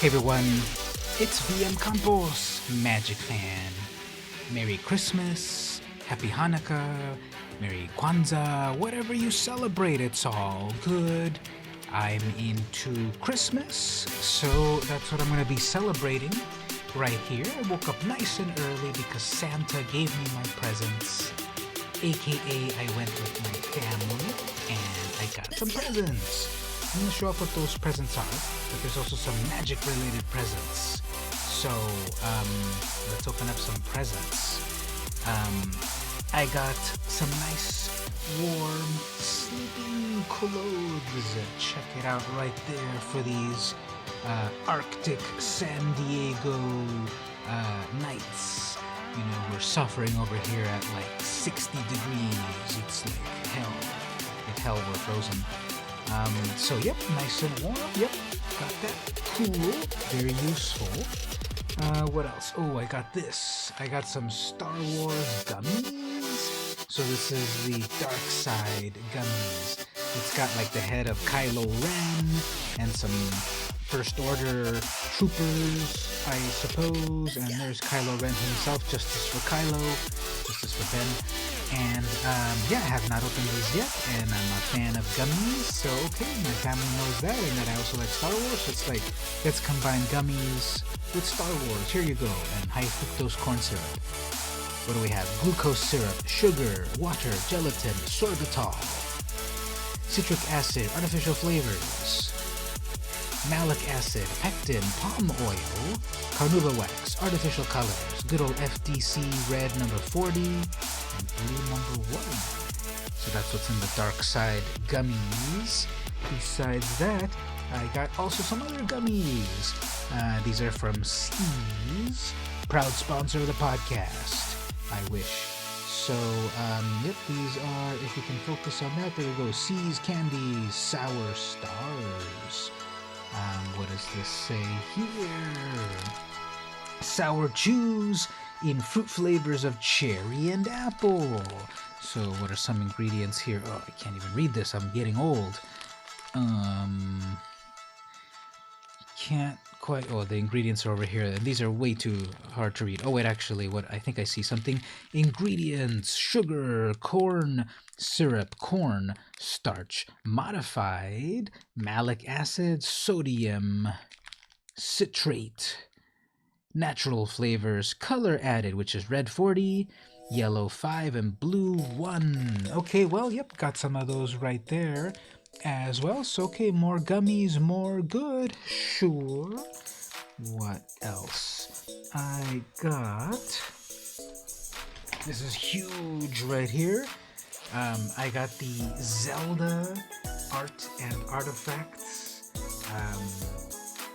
Hey everyone, it's VM Campos, Magic Fan. Merry Christmas, Happy Hanukkah, Merry Kwanzaa, whatever you celebrate, it's all good. I'm into Christmas, so that's what I'm going to be celebrating right here. I woke up nice and early because Santa gave me my presents, aka I went with my family and I got some presents. I'm going to show off what those presents are, but there's also some magic-related presents. So, let's open up some presents. I got some nice, warm, sleeping clothes. Check it out right there for these Arctic San Diego nights. You know, we're suffering over here at like 60 degrees. It's like hell. Like hell, we're frozen. So yep, nice and warm. Yep, got that. Cool, very useful. What else? Oh, I got this. I got some Star Wars gummies. So this is the Dark Side gummies. It's got like the head of Kylo Ren and some First Order troopers, I suppose. And there's Kylo Ren himself, Justice for Kylo, Justice for Ben. And yeah, I have not opened these yet, and I'm a fan of gummies, so okay, my family knows that, and that I also like Star Wars, so it's like, let's combine gummies with Star Wars. Here you go, and high fructose corn syrup. What do we have? Glucose syrup, sugar, water, gelatin, sorbitol, citric acid, artificial flavors, malic acid, pectin, palm oil, carnauba wax, artificial colors, good old FDC red number 40, and blue number 1. So that's what's in the Dark Side gummies. Besides that, I got also some other gummies. These are from Steve's, proud sponsor of the podcast. I wish. So, yep, these are, if you can focus on that, there we go. C's Candy Sour Stars. What does this say here? Sour chews in fruit flavors of cherry and apple. So what are some ingredients here? Oh, I can't even read this. I'm getting old. Can't quite. Oh, the ingredients are over here. And these are way too hard to read. Oh, wait, actually, what I think I see something. Ingredients: sugar, corn syrup, corn starch, modified malic acid, sodium citrate, natural flavors, color added, which is red 40, yellow 5, and blue 1. Okay, well, yep, got some of those right there as well. So, okay, more gummies, more good. Sure. What else? I got... This is huge right here. I got the Zelda Art and Artifacts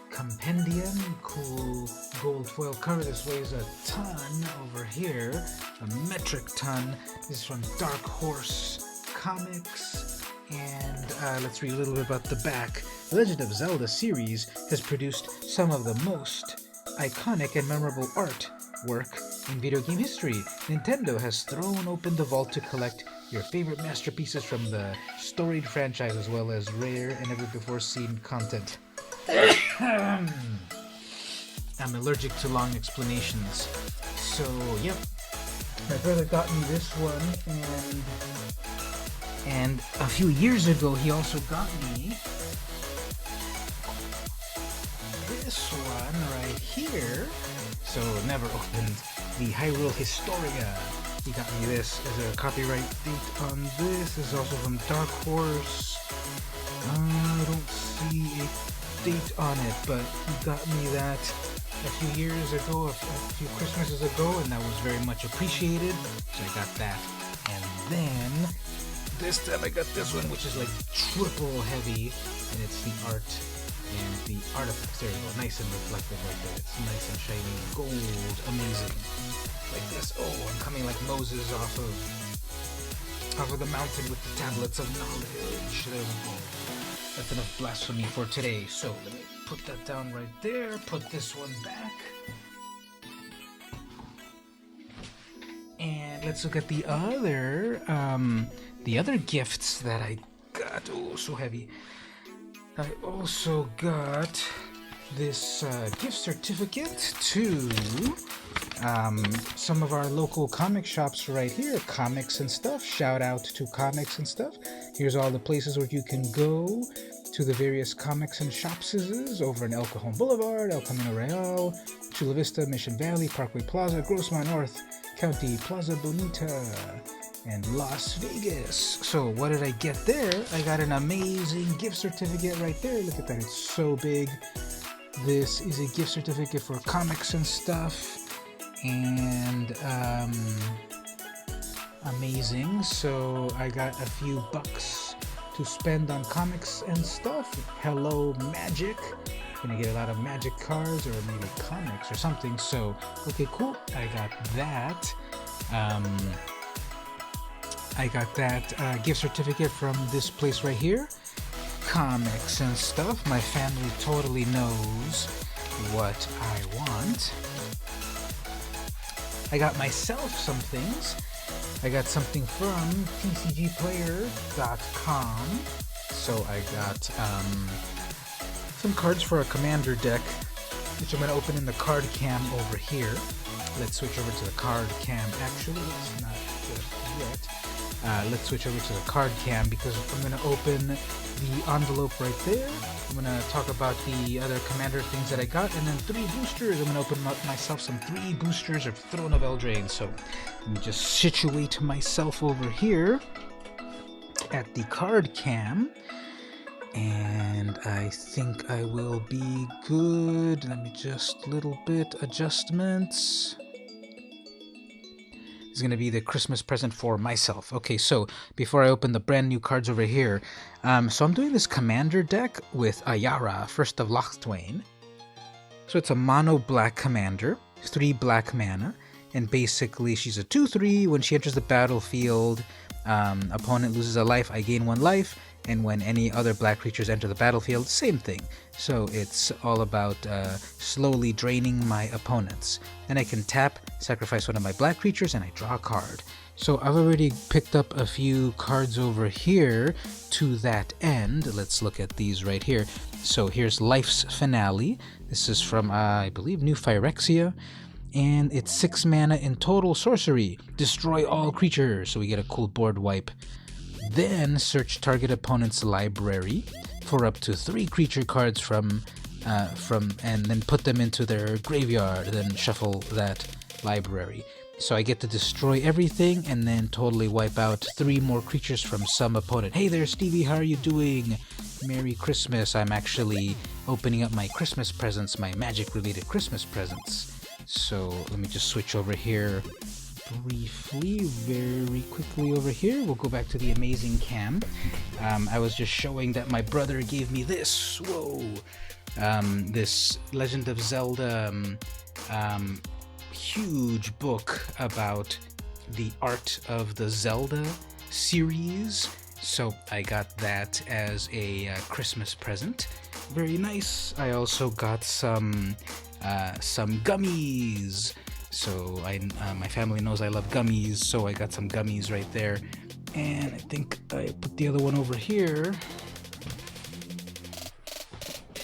Compendium, cool gold foil cover. This weighs a ton over here, a metric ton. This is from Dark Horse Comics. And let's read a little bit about the back. The Legend of Zelda series has produced some of the most iconic and memorable artwork in video game history. Nintendo has thrown open the vault to collect your favorite masterpieces from the storied franchise, as well as rare and never before seen content. I'm allergic to long explanations. So, yep. My brother got me this one, and a few years ago he also got me this one right here. So, never opened the Hyrule Historia. He got me this. Is there a copyright date on this? This is also from Dark Horse. I don't see a date on it, but he got me that a few years ago, a few Christmases ago, and that was very much appreciated. So I got that. And then this time I got this one, which is like triple heavy, and it's the art and the artifacts. There you go, nice and reflective like that. It's nice and shiny, gold, amazing. Like this. Oh, I'm coming like Moses off of the mountain with the tablets of knowledge. There we go. That's enough blasphemy for today. So let me put that down right there. Put this one back. And let's look at the other gifts that I got. Oh, so heavy. I also got this gift certificate to some of our local comic shops right here. Comics and Stuff. Shout out to Comics and Stuff. Here's all the places where you can go to the various comics and shops over in El Cajon Boulevard, El Camino Real, Chula Vista, Mission Valley, Parkway Plaza, Grossmont North County, Plaza Bonita, and Las Vegas. So what did I get there? I got an amazing gift certificate right there. Look at that, it's so big. This is a gift certificate for Comics and Stuff, and amazing. So I got a few bucks to spend on comics and stuff. Hello Magic. Gonna get a lot of Magic cards or maybe comics or something. So okay, cool. I got that. Gift certificate from this place right here. Comics and Stuff. My family totally knows what I want. I got myself some things. I got something from tcgplayer.com. So I got some cards for a commander deck, which I'm going to open in the card cam over here. Let's switch over to the card cam. Actually, it's not just yet. Let's switch over to the card cam because I'm going to open the envelope right there. I'm going to talk about the other commander things that I got, and then 3 boosters. I'm going to open myself some 3 boosters of Throne of Eldraine. So let me just situate myself over here at the card cam, and I think I will be good. Let me just little bit adjustments. Is going to be the Christmas present for myself. Okay, so before I open the brand new cards over here, so I'm doing this commander deck with Ayara, First of Locthwain. So it's a mono black commander, 3 black mana, and basically she's a 2/3. When she enters the battlefield, opponent loses a life, I gain 1 life, and when any other black creatures enter the battlefield, same thing. So it's all about slowly draining my opponents. Then I can tap, sacrifice one of my black creatures, and I draw a card. So I've already picked up a few cards over here to that end. Let's look at these right here. So here's Life's Finale. This is from, I believe, New Phyrexia. And it's 6 mana in total sorcery. Destroy all creatures. So we get a cool board wipe. Then search target opponent's library for up to 3 creature cards from and then put them into their graveyard. Then shuffle that library. So I get to destroy everything and then totally wipe out 3 more creatures from some opponent. Hey there, Stevie, how are you doing? Merry Christmas. I'm actually opening up my Christmas presents, my magic-related Christmas presents. So let me just switch over here briefly, very quickly over here. We'll go back to the amazing cam. I was just showing that my brother gave me this. Whoa! This Legend of Zelda huge book about the art of the Zelda series. So I got that as a Christmas present. Very nice. I also got some gummies. So my family knows I love gummies, so I got some gummies right there. And I think I put the other one over here.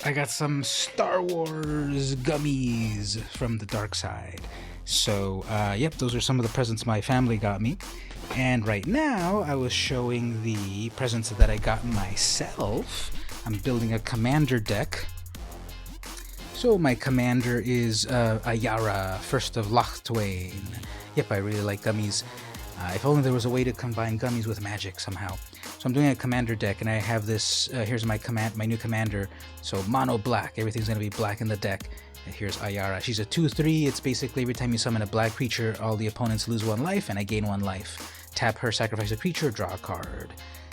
I got some Star Wars gummies from the dark side. So, yep, those are some of the presents my family got me. And right now, I was showing the presents that I got myself. I'm building a commander deck. So my commander is Ayara, First of Locthwain. Yep, I really like gummies. If only there was a way to combine gummies with magic somehow. So I'm doing a commander deck, and I have this. Here's my new commander. So mono black. Everything's gonna be black in the deck. And here's Ayara. She's a 2/3. It's basically every time you summon a black creature, all the opponents lose 1 life, and I gain 1 life. Tap her, sacrifice a creature, draw a card.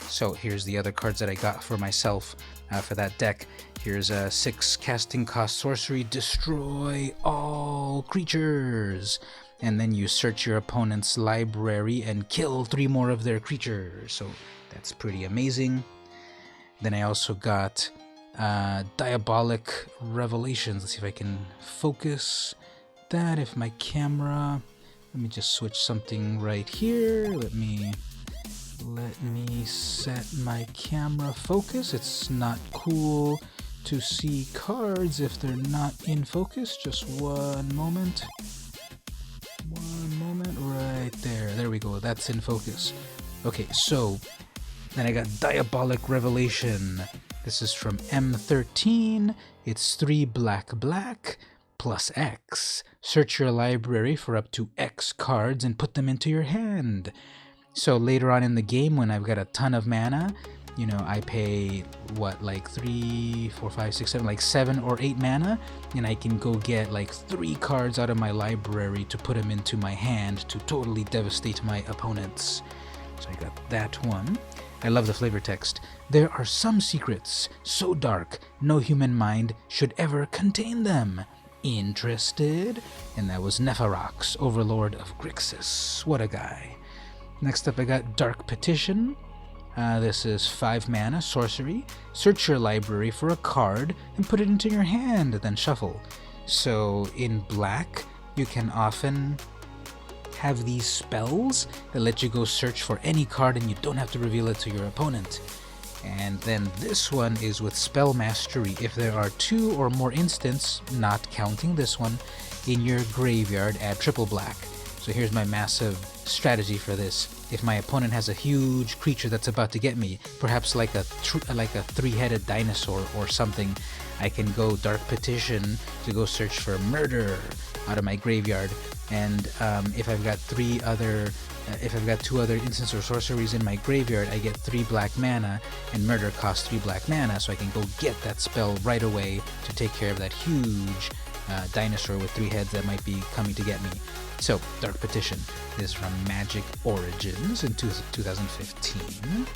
So here's the other cards that I got for myself for that deck. Here's a 6 casting cost sorcery, destroy all creatures. And then you search your opponent's library and kill 3 more of their creatures. So that's pretty amazing. Then I also got Diabolic Revelations. Let's see if I can focus that. If my camera... Let me just switch something right here. Let me set my camera focus. It's not cool to see cards if they're not in focus. Just one moment. One moment, right there. There we go. That's in focus. Okay, so then I got Diabolic Revelation. This is from M13. It's 3 black plus X. Search your library for up to X cards and put them into your hand. So later on in the game, when I've got a ton of mana, you know, I pay, what, like 3, 4, 5, 6, 7, like 7 or 8 mana, and I can go get like 3 cards out of my library to put them into my hand to totally devastate my opponents. So I got that one. I love the flavor text. There are some secrets so dark, no human mind should ever contain them. Interested? And that was Neferox, Overlord of Grixis. What a guy. Next up I got Dark Petition. This is 5 mana, sorcery. Search your library for a card and put it into your hand, then shuffle. So in black, you can often have these spells that let you go search for any card and you don't have to reveal it to your opponent. And then this one is with Spell Mastery. If there are 2 or more instants, not counting this one, in your graveyard, add triple black. So here's my massive strategy for this. If my opponent has a huge creature that's about to get me, perhaps like a 3-headed dinosaur or something, I can go Dark Petition to go search for Murder out of my graveyard. And if I've got 2 other instants or sorceries in my graveyard, I get 3 black mana, and Murder costs 3 black mana, so I can go get that spell right away to take care of that huge dinosaur with 3 heads that might be coming to get me. So, Dark Petition is from Magic Origins in 2015.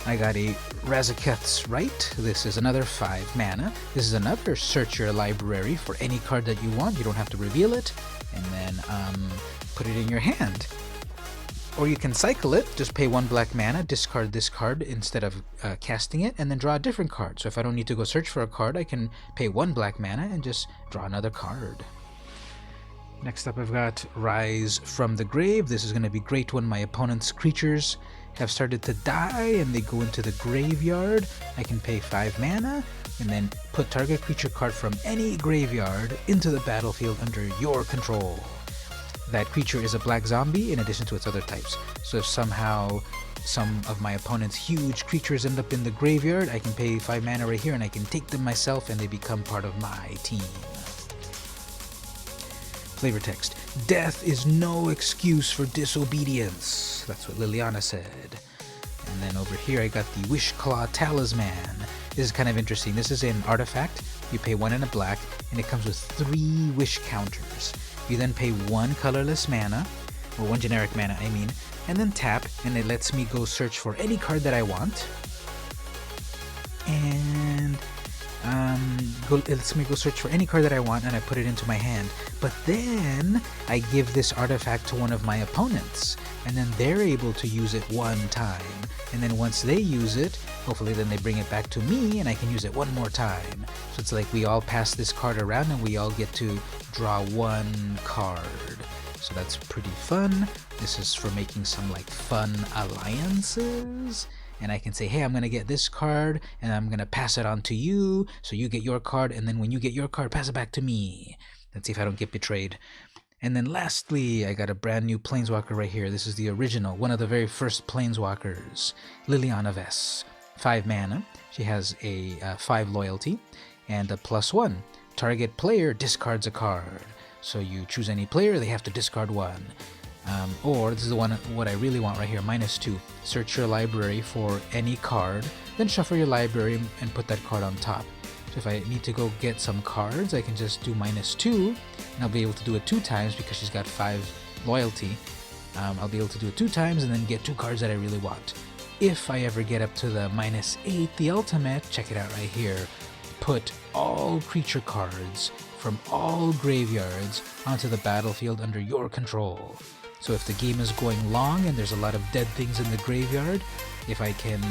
I got a Razaketh's Right. This is another 5 mana. This is another search your library for any card that you want. You don't have to reveal it, and then put it in your hand. Or you can cycle it, just pay 1 black mana, discard this card instead of casting it, and then draw a different card. So if I don't need to go search for a card, I can pay 1 black mana and just draw another card. Next up I've got Rise from the Grave. This is going to be great when my opponent's creatures have started to die and they go into the graveyard. I can pay 5 mana and then put target creature card from any graveyard into the battlefield under your control. That creature is a black zombie in addition to its other types. So if somehow some of my opponent's huge creatures end up in the graveyard, I can pay 5 mana right here and I can take them myself and they become part of my team. Flavor text. Death is no excuse for disobedience. That's what Liliana said. And then over here I got the Wishclaw Talisman. This is kind of interesting. This is an artifact. You pay 1 and a black, and it comes with 3 wish counters. You then pay 1 colorless mana, or 1 generic mana, I mean, and then tap, and it lets me go search for any card that I want. And it lets me go search for any card that I want, and I put it into my hand. But then I give this artifact to one of my opponents, and then they're able to use it 1 time. And then once they use it, hopefully then they bring it back to me, and I can use it 1 more time. So it's like we all pass this card around, and we all get to draw 1 card. So that's pretty fun. This is for making some like fun alliances. And I can say, hey, I'm going to get this card, and I'm going to pass it on to you, so you get your card, and then when you get your card, pass it back to me. Let's see if I don't get betrayed. And then lastly, I got a brand new Planeswalker right here. This is the original, one of the very first Planeswalkers, Liliana Vess. 5 mana. She has a 5 loyalty, and a +1. Target player discards a card. So you choose any player, they have to discard 1. Or this is the one what I really want right here, -2. Search your library for any card, then shuffle your library and put that card on top. So if I need to go get some cards, I can just do -2, and I'll be able to do it 2 times because she's got 5 loyalty. I'll be able to do it 2 times and then get 2 cards that I really want. If I ever get up to the -8, the ultimate, check it out right here. Put all creature cards from all graveyards onto the battlefield under your control. So if the game is going long and there's a lot of dead things in the graveyard, if I can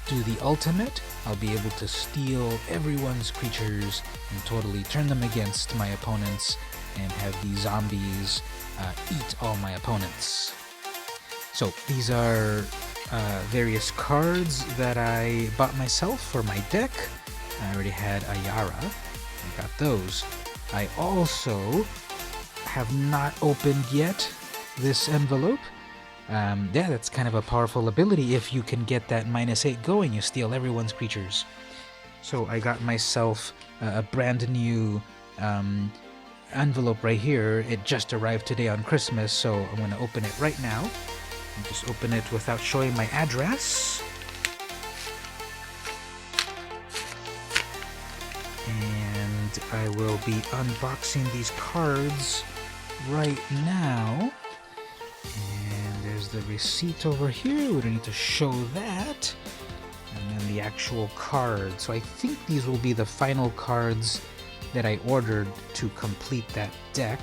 do the ultimate, I'll be able to steal everyone's creatures and totally turn them against my opponents and have the zombies eat all my opponents. So these are various cards that I bought myself for my deck. I already had Ayara. I got those. I also have not opened yet this envelope. Yeah, that's kind of a powerful ability. If you can get that -8 going, you steal everyone's creatures. So I got myself a brand new envelope right here. It just arrived today on Christmas, so I'm going to open it right now. I'll just open it without showing my address. And I will be unboxing these cards right now. And there's the receipt over here. We don't need to show that. And then the actual card. So I think these will be the final cards that I ordered to complete that deck.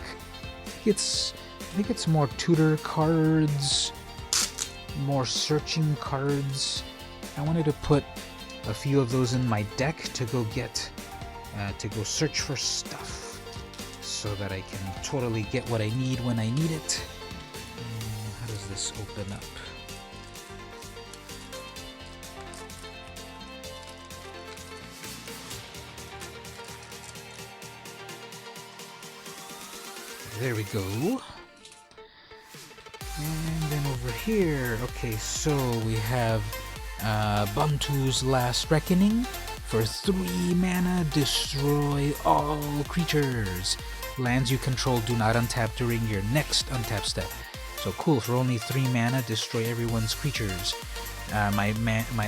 I think it's more tutor cards, more searching cards. I wanted to put a few of those in my deck to go get, to go search for stuff, so that I can totally get what I need when I need it. How does this open up? There we go. And then over here, okay, so we have Bantu's Last Reckoning. For 3 mana, destroy all creatures. Lands you control do not untap during your next untap step. So cool, for only 3 mana, destroy everyone's creatures. My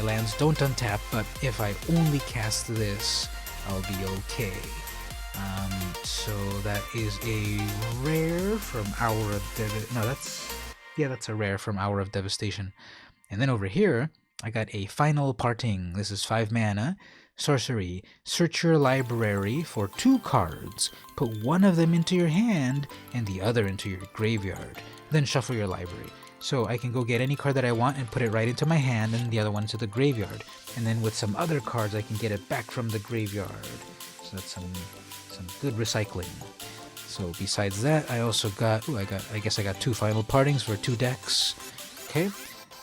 lands don't untap, but if I only cast this, I'll be okay. So that is a rare from Hour of that's a rare from Hour of Devastation. And then over here, I got a Final Parting. This is 5 mana. Sorcery. Search your library for 2 cards. Put one of them into your hand and the other into your graveyard. Then shuffle your library. So I can go get any card that I want and put it right into my hand and the other one into the graveyard. And then with some other cards, I can get it back from the graveyard. So that's some good recycling. So besides that, I also got, I guess I got 2 Final Partings for 2 decks. Okay.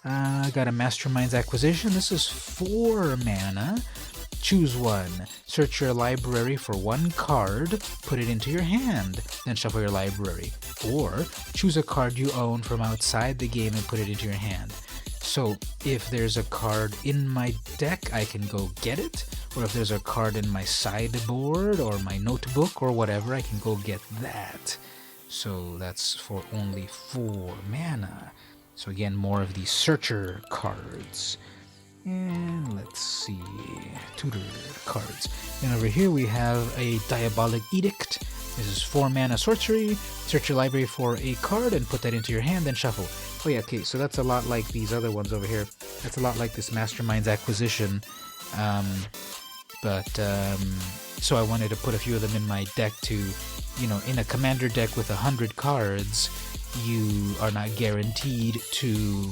I got a Mastermind's Acquisition. This is 4 mana. Choose one. Search your library for 1 card, put it into your hand, then shuffle your library. Or choose a card you own from outside the game and put it into your hand. So if there's a card in my deck, I can go get it. Or if there's a card in my sideboard or my notebook or whatever, I can go get that. So that's for only 4 mana. So again, more of these searcher cards. And let's see, tutor cards. And over here we have a Diabolic Edict. This is 4 mana sorcery. Search your library for a card and put that into your hand, then shuffle. Oh yeah, okay, so that's a lot like these other ones over here. That's a lot like this Mastermind's Acquisition. So I wanted to put a few of them in my deck to, in a commander deck with 100 cards, you are not guaranteed to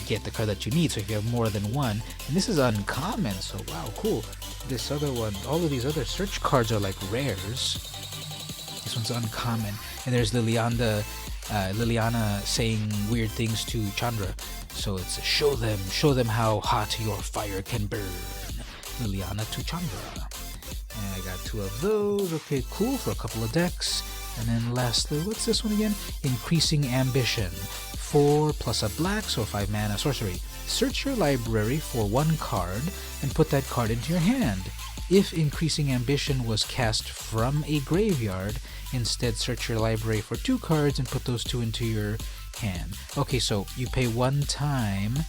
get the card that you need. So if you have more than one, and this is uncommon, so wow, cool. This other one, all of these other search cards are like rares. This one's uncommon. And there's Liliana saying weird things to Chandra. So it's show them how hot your fire can burn. Liliana to Chandra. And I got 2 of those. Okay, cool, for a couple of decks. And then lastly, what's this one again? Increasing Ambition. 4 plus a black, so 5 mana sorcery. Search your library for 1 card and put that card into your hand. If Increasing Ambition was cast from a graveyard, instead search your library for 2 cards and put those 2 into your hand. Okay, so you pay 1 time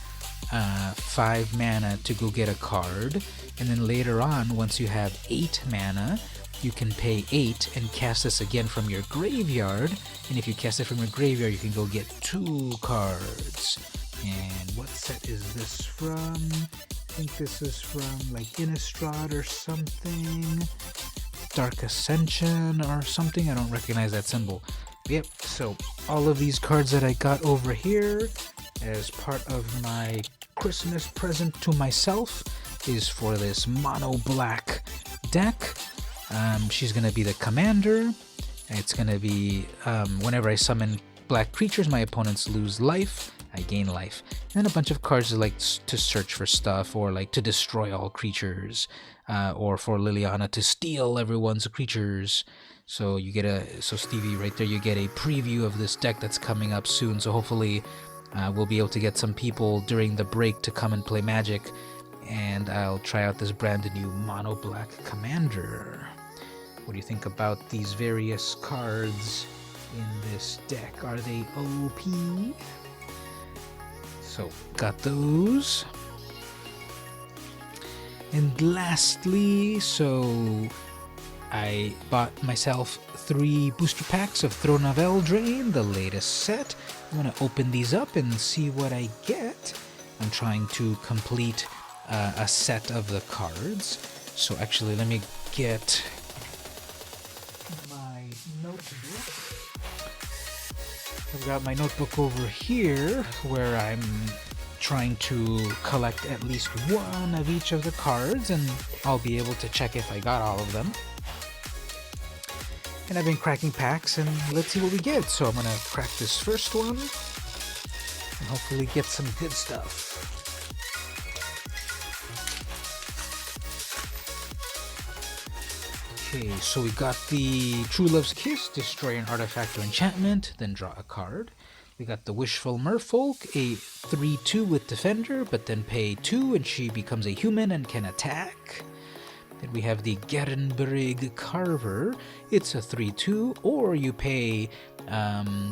5 mana to go get a card, and then later on, once you have 8 mana, you can pay 8 and cast this again from your graveyard, and if you cast it from your graveyard, you can go get 2 cards. And what set is this from? I think this is from like Innistrad or something. Dark Ascension or something, I don't recognize that symbol. Yep, so all of these cards that I got over here as part of my Christmas present to myself is for this mono black deck. She's gonna be the commander. It's gonna be whenever I summon black creatures, my opponents lose life. I gain life. And a bunch of cards like to search for stuff, or like to destroy all creatures, or for Liliana to steal everyone's creatures. So you get so Stevie, right there, you get a preview of this deck that's coming up soon. So hopefully we'll be able to get some people during the break to come and play Magic, and I'll try out this brand new Mono Black Commander. What do you think about these various cards in this deck? Are they OP? So, got those. And lastly, so I bought myself 3 booster packs of Throne of Eldraine, the latest set. I'm going to open these up and see what I get. I'm trying to complete a set of the cards. So actually, let me get my notebook. I've got my notebook over here where I'm trying to collect at least one of each of the cards, and I'll be able to check if I got all of them. And I've been cracking packs, and let's see what we get. So I'm going to crack this first one and hopefully get some good stuff. Okay, so we got the True Love's Kiss, destroy an artifact or enchantment, then draw a card. We got the Wishful Merfolk, a 3/2 with Defender, but then pay 2 and she becomes a human and can attack. Then we have the Garenbrig Carver. It's a 3/2, or you pay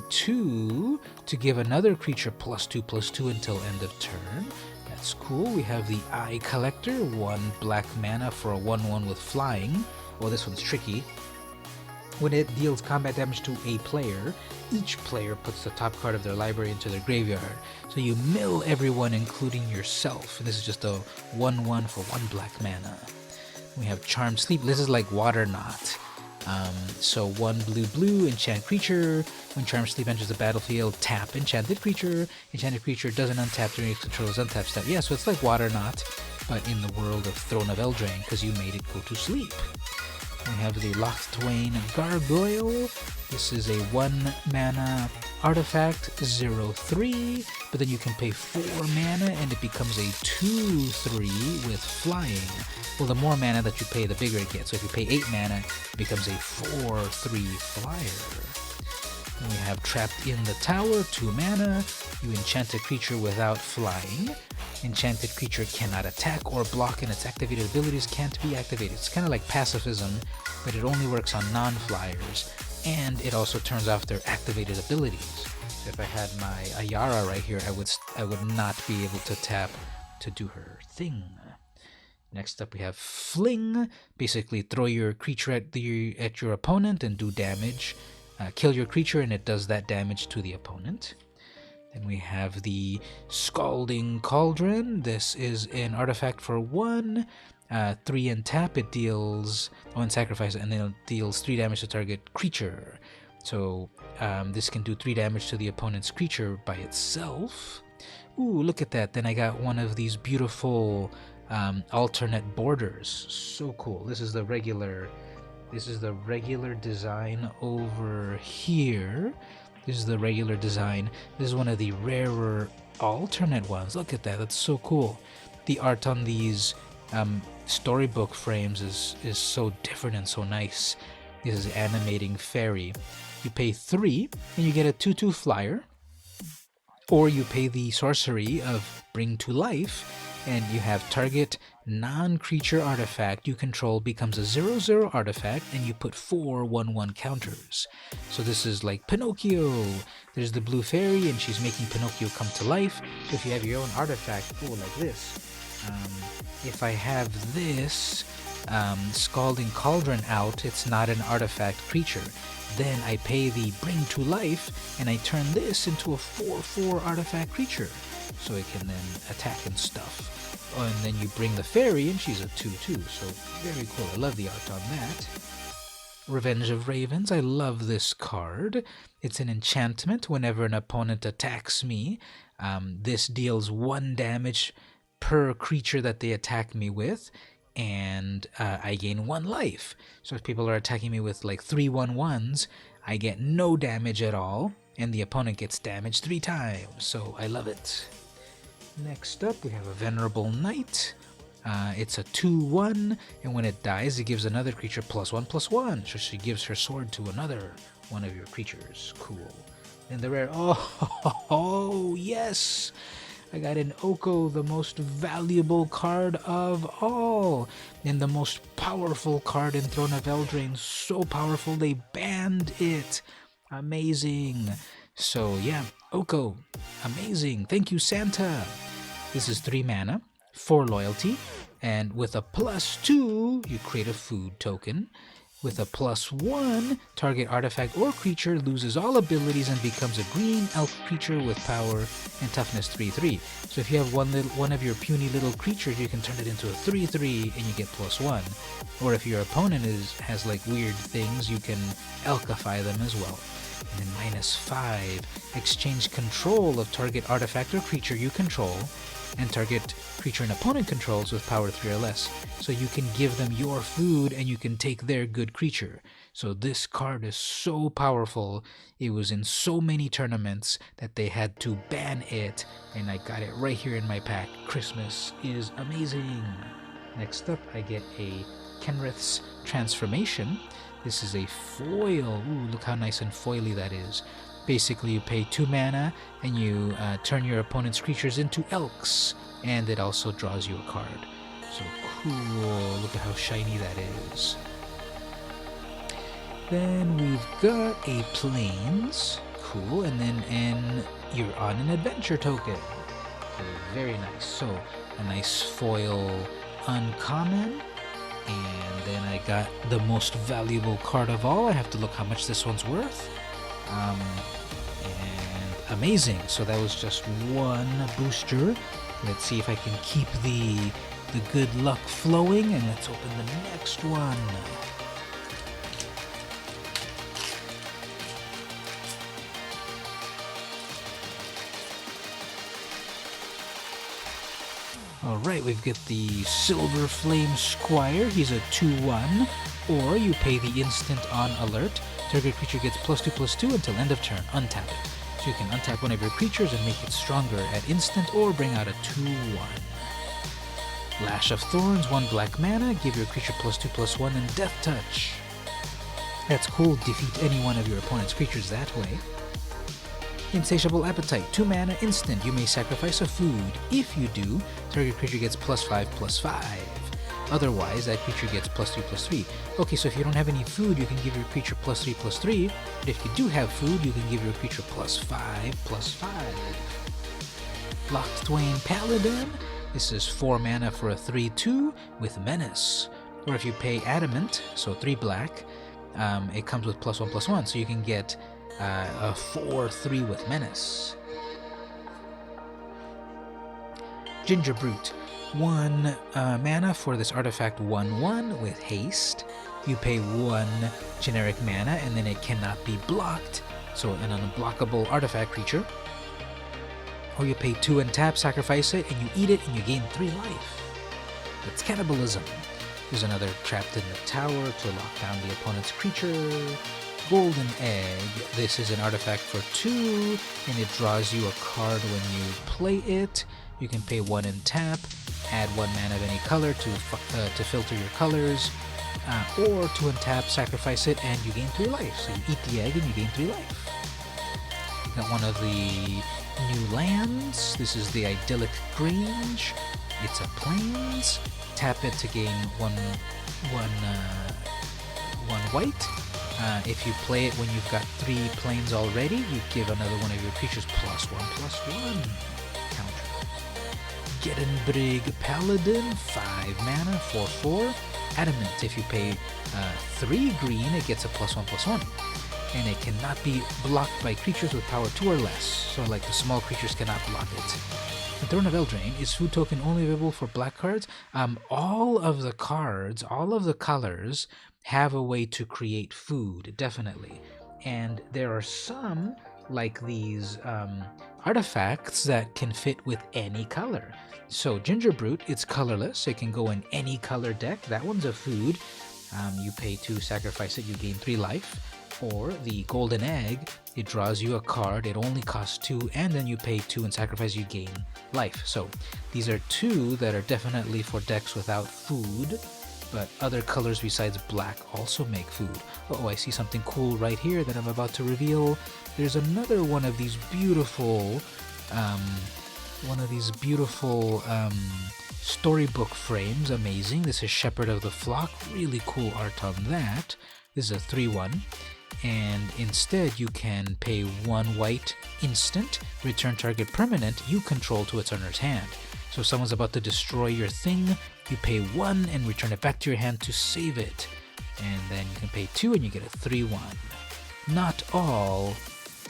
2 to give another creature +2/+2 until end of turn. That's cool. We have the Eye Collector, 1 black mana for a 1/1 with flying. Well, this one's tricky. When it deals combat damage to a player, each player puts the top card of their library into their graveyard. So you mill everyone, including yourself. And this is just a 1/1 for 1 black mana. We have Charmed Sleep. This is like Water Knot. So 1 blue, enchant creature. When Charmed Sleep enters the battlefield, tap enchanted creature. Enchanted creature doesn't untap during its control's untap step. Yeah, so it's like Water Knot, but in the world of Throne of Eldraine, because you made it go to sleep. We have the Locthwain Gargoyle. This is a 1 mana artifact, 0/3, but then you can pay 4 mana and it becomes a 2/3 with flying. Well, the more mana that you pay, the bigger it gets. So if you pay 8 mana, it becomes a 4/3 flyer. Then we have Trapped in the Tower, 2 mana. You enchant a creature without flying. Enchanted creature cannot attack or block, and its activated abilities can't be activated. It's kind of like pacifism, but it only works on non-flyers, and it also turns off their activated abilities. So if I had my Ayara right here, I would not be able to tap to do her thing. Next up we have Fling. Basically, throw your creature at your opponent and do damage. Kill your creature and it does that damage to the opponent. Then we have the Scalding Cauldron. This is an artifact for 1, 3 and tap. It deals 1 sacrifice, and then it deals 3 damage to target creature. So this can do 3 damage to the opponent's creature by itself. Ooh, look at that. Then I got one of these beautiful alternate borders. So cool. This is the regular design over here. This is the regular design. This is one of the rarer alternate ones. Look at that. That's so cool. The art on these storybook frames is so different and so nice. This is Animating Fairy. You pay 3 and you get a 2/2 flyer. Or you pay the sorcery of Bring to Life, and you have target non-creature artifact you control becomes a 0/0 artifact, and you put 4 1/1 counters. So this is like Pinocchio. There's the blue fairy, and she's making Pinocchio come to life. So if you have your own artifact, like this. If I have this Scalding Cauldron out, it's not an artifact creature. Then I pay the Bring to Life, and I turn this into a 4/4 artifact creature. So it can then attack and stuff. Oh, and then you bring the fairy, and she's a 2/2. So very cool. I love the art on that. Revenge of Ravens. I love this card. It's an enchantment. Whenever an opponent attacks me, this deals 1 damage per creature that they attack me with, and I gain 1 life. So if people are attacking me with like 3 1/1s, I get no damage at all, and the opponent gets damaged 3 times, so I love it. Next up, we have a Venerable Knight. It's a 2/1, and when it dies, it gives another creature +1/+1. So she gives her sword to another one of your creatures. Cool. And the rare, oh yes! I got an Oko, the most valuable card of all, and the most powerful card in Throne of Eldraine. So powerful, they banned it. Amazing. So yeah, Oko, amazing. Thank you, Santa. This is 3 mana, 4 loyalty, and with a +2, you create a food token. With a +1, target artifact or creature loses all abilities and becomes a green elf creature with power and toughness 3/3. So if you have one of your puny little creatures, you can turn it into a 3/3 and you get +1. Or if your opponent has like weird things, you can elkify them as well. And then -5, exchange control of target artifact or creature you control and target creature an opponent controls with power 3 or less. So you can give them your food and you can take their good creature. So this card is so powerful. It was in so many tournaments that they had to ban it, and I got it right here in my pack. Christmas is amazing. Next up, I get a Kenrith's Transformation. This is a foil. Ooh, look how nice and foily that is. Basically, you pay 2 mana and you turn your opponent's creatures into elks, and it also draws you a card. So cool. Look at how shiny that is. Then we've got a Plains. Cool. And you're on an adventure token. So very nice. So a nice foil uncommon. And then I got the most valuable card of all. I have to look how much this one's worth. And amazing. So that was just 1 booster. Let's see if I can keep the good luck flowing, and let's open the next one. Alright, we've got the Silver Flame Squire. He's a 2/1, or you pay the instant on alert. Target creature gets +2/+2 until end of turn. Untap it. So you can untap one of your creatures and make it stronger at instant, or bring out a 2/1. Lash of Thorns, 1 black mana. Give your creature +2/+1 and Death Touch. That's cool. Defeat any one of your opponent's creatures that way. Insatiable Appetite, 2 mana, instant. You may sacrifice a food. If you do, target creature gets +5/+5. Otherwise, that creature gets +3/+3. Okay, so if you don't have any food, you can give your creature +3/+3. But if you do have food, you can give your creature +5/+5. Locthwain Paladin. This is 4 mana for a 3/2 with Menace. Or if you pay Adamant, so 3 black, it comes with +1/+1. So you can get a 4/3 with Menace. Ginger Brute. 1 mana for this artifact 1/1 with haste. You pay 1 generic mana and then it cannot be blocked. So an unblockable artifact creature. Or you pay 2 and tap, sacrifice it, and you eat it and you gain 3 life. That's cannibalism. There's another Trapped in the Tower to lock down the opponent's creature. Golden Egg. This is an artifact for 2 and it draws you a card when you play it. You can pay 1 and tap, add 1 mana of any color to filter your colors, or 2 and tap, sacrifice it, and you gain 3 life. So you eat the egg and you gain 3 life. Got one of the new lands. This is the Idyllic Grange. It's a Plains. Tap it to gain one white. If you play it when you've got 3 planes already, you give another one of your creatures +1/+1 counter. Gettenbrig Paladin, 5 mana, 4/4. Adamant, if you pay 3 green, it gets a +1/+1. And it cannot be blocked by creatures with power 2 or less. So like the small creatures cannot block it. The Throne of Eldraine is food token only available for black cards. All of the cards, all of the colors have a way to create food, definitely. And there are some, like these artifacts, that can fit with any color. So Ginger Brute, it's colorless. It can go in any color deck. That one's a food. You pay 2, sacrifice it, you gain 3 life. Or the golden egg, it draws you a card, it only costs 2, and then you pay 2 and sacrifice, you gain life. So these are 2 that are definitely for decks without food, but other colors besides black also make food. Oh, I see something cool right here that I'm about to reveal. There's another one of these beautiful, storybook frames. Amazing. This is Shepherd of the Flock. Really cool art on that. This is a 3/1. And instead you can pay 1 white instant, return target permanent you control to its owner's hand. So if someone's about to destroy your thing, you pay 1 and return it back to your hand to save it. And then you can pay 2 and you get a 3/1. Not all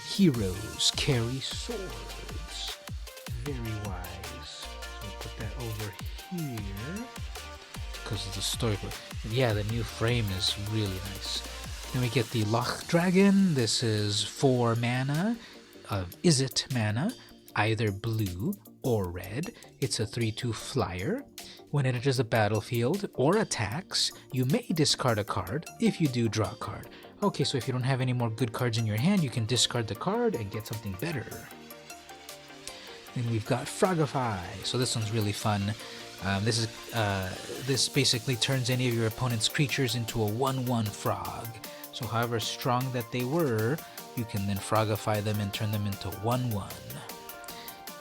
heroes carry swords. Very wise. So I'll put that over here because of the storybook. Yeah, the new frame is really nice. Then we get the Loch Dragon. This is 4 mana of Izzet mana, either blue or red. It's a 3/2 flyer. When it enters the battlefield or attacks, you may discard a card. If you do, draw a card. Okay, so if you don't have any more good cards in your hand, you can discard the card and get something better. Then we've got Frogify. So this one's really fun. This basically turns any of your opponent's creatures into a 1/1 frog. So however strong that they were, you can then Frogify them and turn them into 1/1.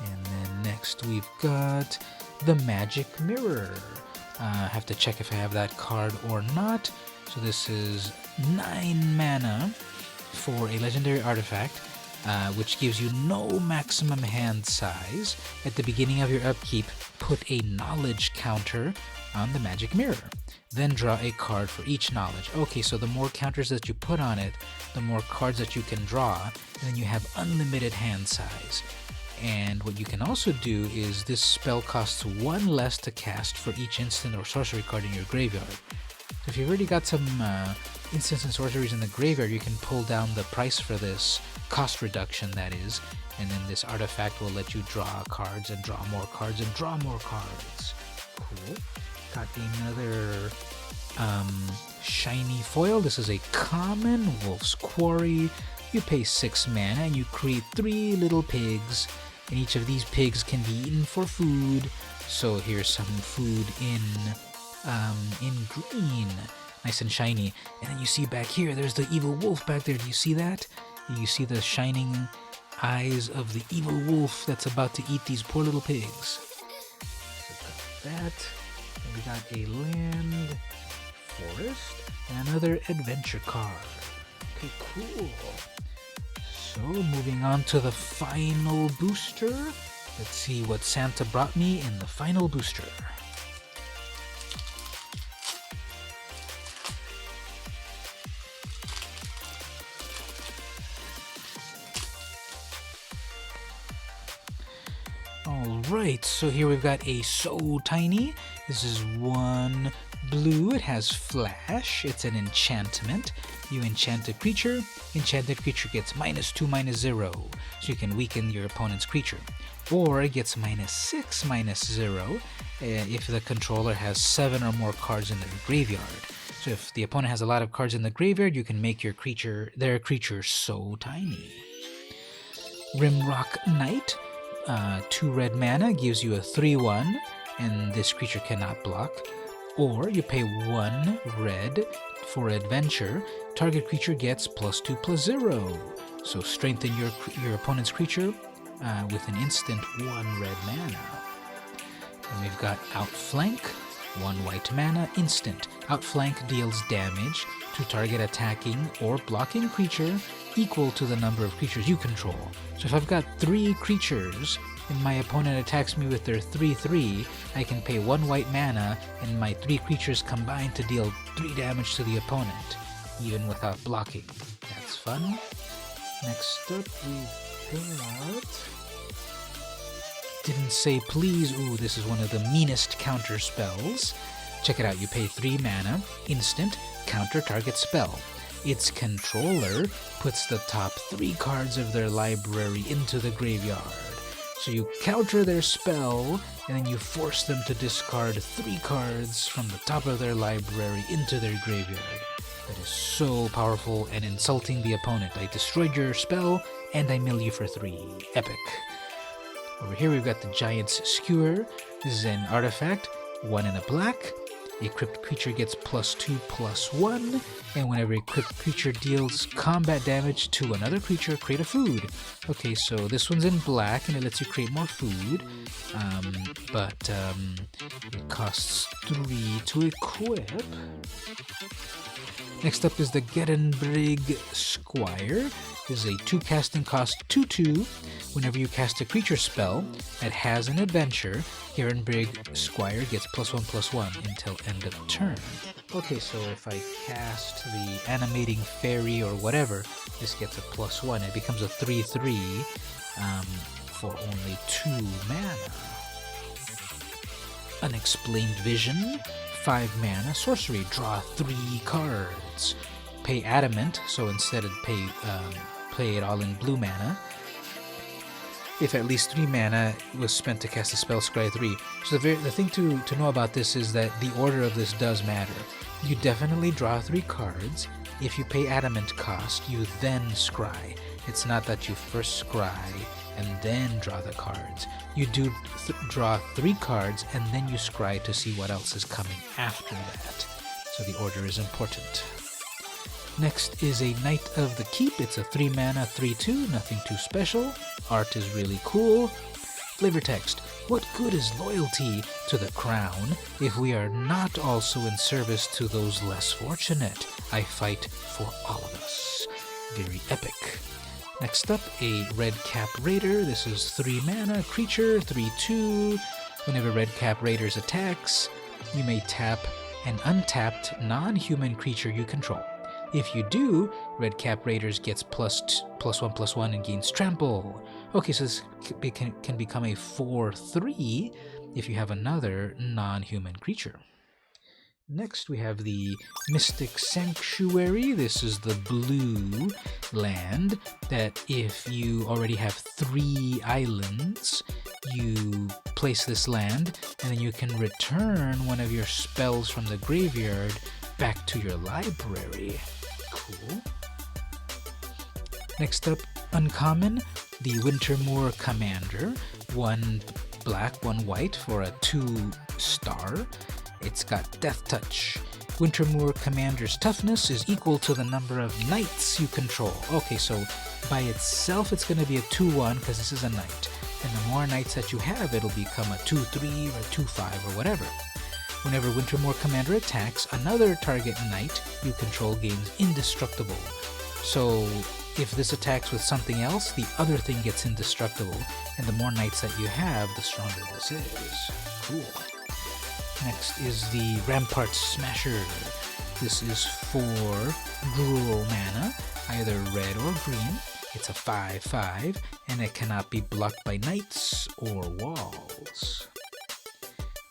And then next we've got the Magic Mirror. I have to check if I have that card or not. So this is 9 mana for a legendary artifact, which gives you no maximum hand size. At the beginning of your upkeep, put a knowledge counter on the Magic Mirror. Then draw a card for each knowledge. Okay, so the more counters that you put on it, the more cards that you can draw, and then you have unlimited hand size. And what you can also do is this spell costs 1 less to cast for each instant or sorcery card in your graveyard. So if you've already got some instants and sorceries in the graveyard, you can pull down the price for this, cost reduction that is, and then this artifact will let you draw cards and draw more cards and draw more cards. Cool. Got another shiny foil. This is a common Wolf's Quarry. You pay 6 mana and you create 3 little pigs, and each of these pigs can be eaten for food. So here's some food in green, nice and shiny. And then you see back here, there's the evil wolf back there. Do you see that? You see the shining eyes of the evil wolf that's about to eat these poor little pigs. So got that. And we got a land, forest, and another adventure card. Okay, cool. So moving on to the final booster. Let's see what Santa brought me in the final booster. Alright, so here we've got a So Tiny. This is 1 blue. It has flash. It's an enchantment. You enchant a creature. Enchanted creature gets -2/-0, so you can weaken your opponent's creature. Or it gets -6/-0 if the controller has 7 or more cards in their graveyard. So if the opponent has a lot of cards in the graveyard, you can make their creature so tiny. Rimrock Knight. 2 red mana gives you a 3/1, and this creature cannot block. Or you pay 1 red for adventure. Target creature gets +2/+0. So strengthen your opponent's creature with an instant 1 red mana. And we've got Outflank, 1 white mana, instant. Outflank deals damage to target attacking or blocking creature equal to the number of creatures you control. So if I've got 3 creatures and my opponent attacks me with their 3/3, I can pay 1 white mana and my 3 creatures combine to deal 3 damage to the opponent, even without blocking. That's fun. Next up we've got... Didn't say please. Ooh, this is one of the meanest counter spells. Check it out. You pay 3 mana, instant, counter target spell. Its controller puts the top 3 cards of their library into the graveyard. So you counter their spell, and then you force them to discard 3 cards from the top of their library into their graveyard. That is so powerful and insulting the opponent. I destroyed your spell, and I mill you for 3. Epic. Over here we've got the Giant's Skewer. This is an artifact, 1 and a black. A Crypt creature gets +2/+1, and whenever a Crypt creature deals combat damage to another creature, create a food. Okay, so this one's in black, and it lets you create more food, but it costs 3 to equip. Next up is the Geddenbrig Squire. This is a 2 casting cost 2/2. Whenever you cast a creature spell that has an adventure, Geddenbrig Squire gets +1/+1 until end of turn. Okay, so if I cast the Animating Fairy or whatever, this gets a +1. It becomes a 3/3 for only 2 mana. Unexplained Vision, 5 mana, sorcery, draw 3 cards. Pay Adamant, so instead of play it all in blue mana. If at least 3 mana was spent to cast a spell, scry 3. So the thing to know about this is that the order of this does matter. You definitely draw 3 cards. If you pay Adamant cost, you then scry. It's not that you first scry and then draw the cards. You do draw 3 cards and then you scry to see what else is coming after that. So the order is important. Next is a Knight of the Keep. It's a 3 mana, 3/2, nothing too special. Art is really cool. Flavor text. What good is loyalty to the crown if we are not also in service to those less fortunate? I fight for all of us. Very epic. Next up, a Redcap Raider. This is 3 mana, creature, 3/2. Whenever Redcap Raiders attacks, you may tap an untapped non-human creature you control. If you do, Redcap Raiders gets +1/+1 and gains trample. Okay, so this can become a 4/3 if you have another non-human creature. Next we have the Mystic Sanctuary. This is the blue land that if you already have 3 islands, you place this land and then you can return one of your spells from the graveyard back to your library. Cool. Next up, uncommon, the Wintermore Commander. 1 black, 1 white for a 2-star. It's got Death Touch. Wintermore Commander's toughness is equal to the number of knights you control. Okay, so by itself it's going to be a 2/1 because this is a knight. And the more knights that you have, it'll become a 2/3 or 2/5 or whatever. Whenever Wintermore Commander attacks, another target knight you control gains indestructible. So if this attacks with something else, the other thing gets indestructible, and the more knights that you have, the stronger this is. Cool. Next is the Rampart Smasher. This is 4 Gruel mana, either red or green. It's a 5/5, and it cannot be blocked by knights or walls.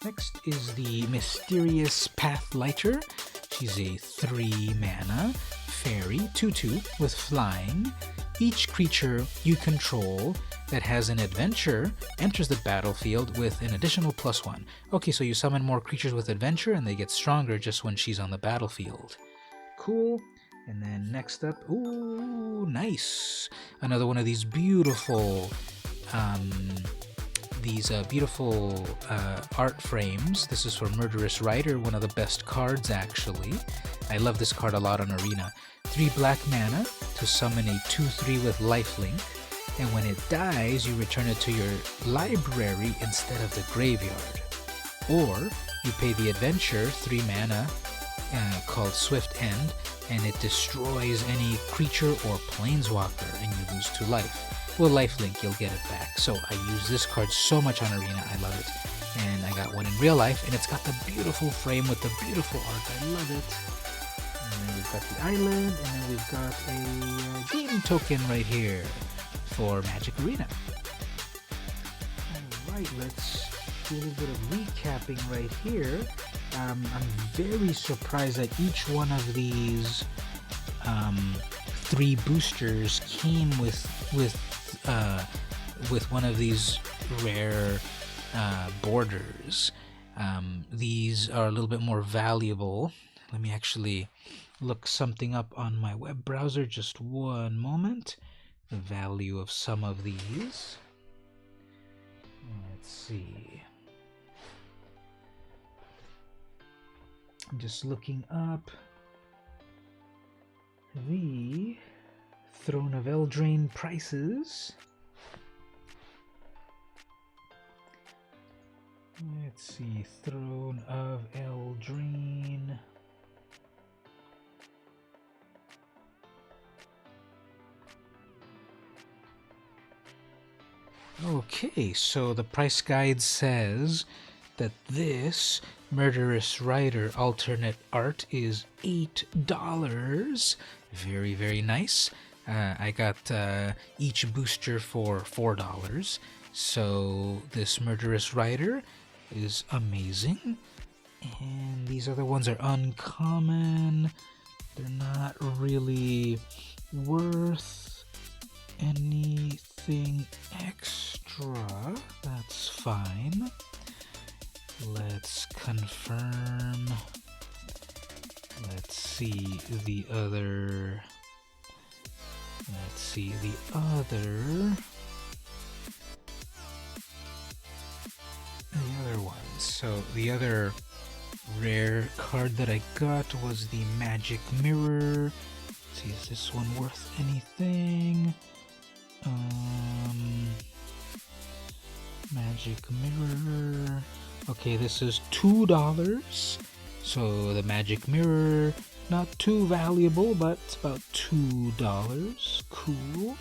Next is the Mysterious Pathlighter. She's a 3 mana fairy, 2/2 with flying. Each creature you control that has an adventure enters the battlefield with an additional +1. Okay, so you summon more creatures with adventure and they get stronger just when she's on the battlefield. Cool. And then next up, ooh, nice. Another one of these beautiful art frames. This is for Murderous Writer, one of the best cards actually. I love this card a lot on Arena. 3 black mana to summon a 2/3 with lifelink, and when it dies you return it to your library instead of the graveyard. Or you pay the adventure 3 mana called Swift End, and it destroys any creature or planeswalker and you lose 2 life. Well, lifelink, you'll get it back. So I use this card so much on Arena, I love it. And I got one in real life, and it's got the beautiful frame with the beautiful art. I love it. And then we've got the island, and then we've got a game token right here for Magic Arena. Alright, let's do a little bit of recapping right here. I'm very surprised that each one of these 3 boosters came with one of these rare borders. These are a little bit more valuable Let me actually look something up on my web browser. Just one moment. The value of some of these. Let's see. I'm just looking up the Throne of Eldraine prices. Let's see, Throne of Eldraine. Okay, so the price guide says that this Murderous Writer alternate art is $8. Very, very nice. I got each booster for $4. So this Murderous Writer is amazing. And these other ones are uncommon. They're not really worth anything extra. That's fine. Let's confirm. Let's see the other. Let's see the other. The other ones. So the other rare card that I got was the Magic Mirror. Let's see, is this one worth anything? Magic Mirror. Okay, this is $2. So the Magic Mirror, not too valuable, but it's about $2. Cool.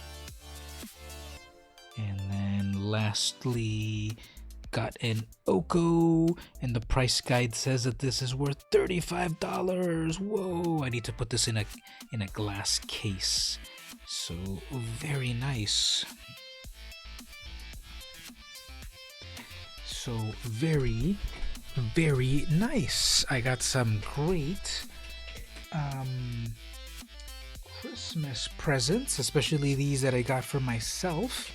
And then lastly, got an Oko, and the price guide says that this is worth $35. Whoa! I need to put this in a glass case. So very nice. So very, very nice. I got some great Christmas presents, especially these that I got for myself.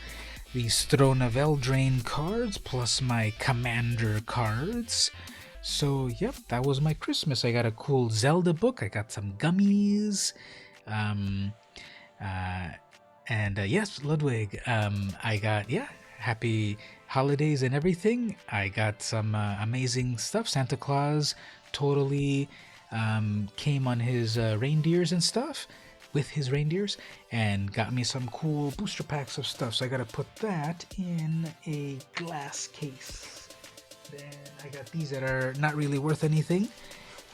These Throne of Eldraine cards, plus my Commander cards. So, yep, that was my Christmas. I got a cool Zelda book. I got some gummies. Yes, Ludwig. I got, happy holidays and everything. I got some amazing stuff. Santa Claus totally came on his reindeers and stuff. With his reindeers, and got me some cool booster packs of stuff. So I gotta put that in a glass case. Then I got these that are not really worth anything.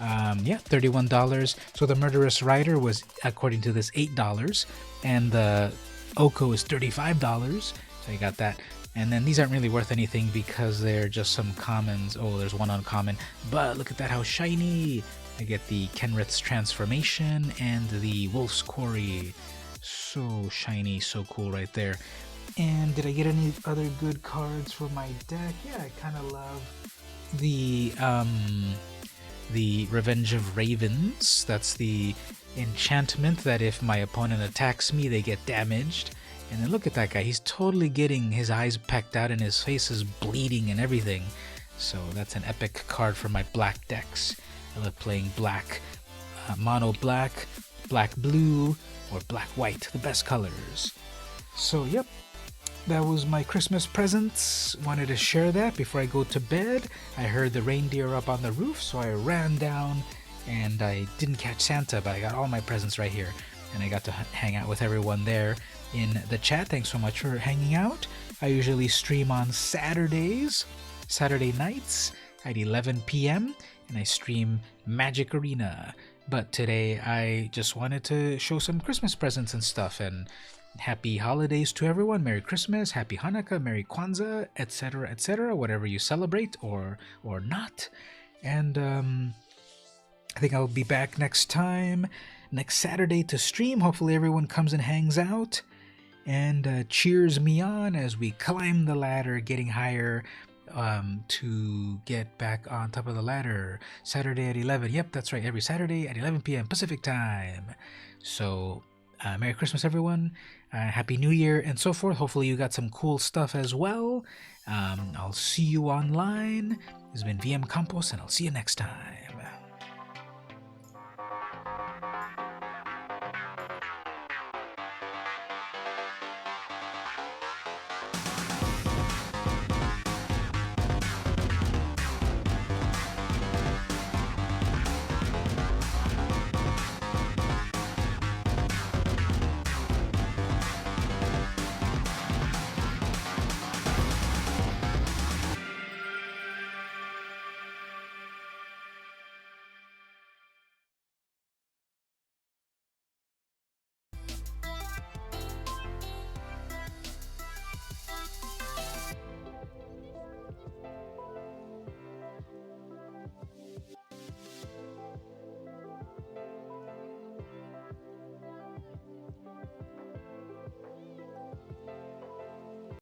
$31. So the Murderous Writer was, according to this, $8, and the Oko is $35. So I got that. And then these aren't really worth anything because they're just some commons. Oh, there's one uncommon, but look at that, how shiny! I get the Kenrith's Transformation and the Wolf's Quarry. So shiny, so cool right there. And did I get any other good cards for my deck? Yeah, I kind of love the Revenge of Ravens. That's the enchantment that if my opponent attacks me, they get damaged. And then look at that guy. He's totally getting his eyes pecked out and his face is bleeding and everything. So that's an epic card for my black decks. I love playing black, mono black, black blue, or black white, the best colors. So, yep, that was my Christmas presents. Wanted to share that before I go to bed. I heard the reindeer up on the roof, so I ran down, and I didn't catch Santa, but I got all my presents right here. And I got to hang out with everyone there in the chat. Thanks so much for hanging out. I usually stream on Saturday nights at 11 p.m., and I stream Magic Arena. But today I just wanted to show some Christmas presents and stuff, and happy holidays to everyone. Merry Christmas, Happy Hanukkah, Merry Kwanzaa, etc., whatever you celebrate or not. And I think I'll be back next Saturday to stream. Hopefully everyone comes and hangs out and cheers me on as we climb the ladder, getting higher to get back on top of the ladder. Saturday at 11. Yep, that's right. Every Saturday at 11 p.m. Pacific time. So, Merry Christmas, everyone. Happy New Year and so forth. Hopefully you got some cool stuff as well. I'll see you online. This has been VM Campos, and I'll see you next time.